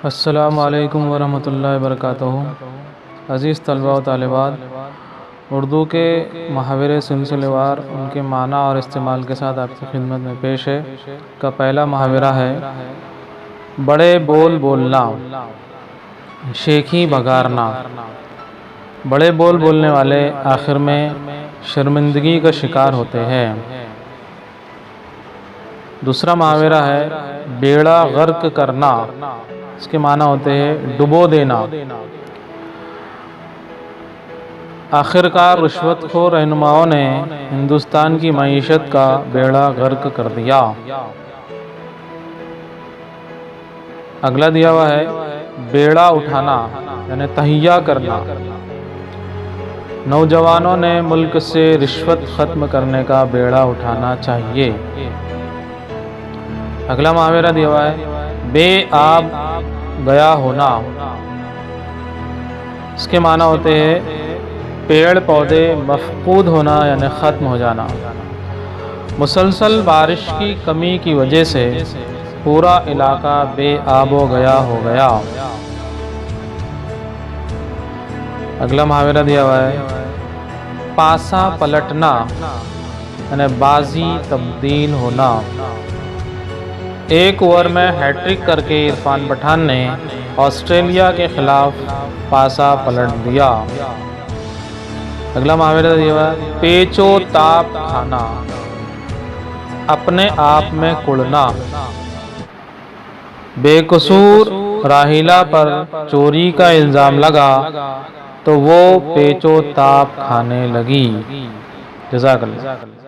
السلام علیکم ورحمۃ اللہ وبرکاتہ۔ عزیز طلباء و طالبات، اردو کے محاورے سلسلے وار ان کے معنی اور استعمال کے ساتھ آپ کی خدمت میں پیش ہے۔ کا پہلا محاورہ ہے بڑے بول بولنا، شیخی بگارنا۔ بڑے بول بولنے والے آخر میں شرمندگی کا شکار ہوتے ہیں۔ دوسرا محاورہ ہے بیڑا غرق کرنا، اس کے معنی ہوتے ہیں ڈبو دینا۔ آخر کار رشوت خور رہنماؤں نے ہندوستان کی معیشت کا بیڑا غرق کر دیا۔ اگلا دیا ہوا ہے بیڑا اٹھانا یعنی تہیا کرنا۔ نوجوانوں نے ملک سے رشوت ختم کرنے کا بیڑا اٹھانا چاہیے۔ اگلا محاورہ دیا ہوا ہے بے آب گیا ہونا، اس کے معنی ہوتے ہیں پیڑ پودے مفقود ہونا یعنی ختم ہو جانا۔ مسلسل بارش کی کمی کی وجہ سے پورا علاقہ بے آب و گیا ہو گیا۔ اگلا محاورہ دیا ہوا ہے پاسا پلٹنا یعنی بازی تبدیل ہونا۔ ایک اوور میں ہیٹ ٹرک کر کے عرفان پٹھان نے آسٹریلیا کے خلاف پاسا پلٹ دیا۔ اگلا محاورہ دیا ہوا ہے پیچ و تاب کھانا، اپنے آپ میں کڑنا۔ بے قصور راحیلہ پر چوری کا الزام لگا تو وہ پیچ و تاب کھانے لگی۔ جزاک اللہ۔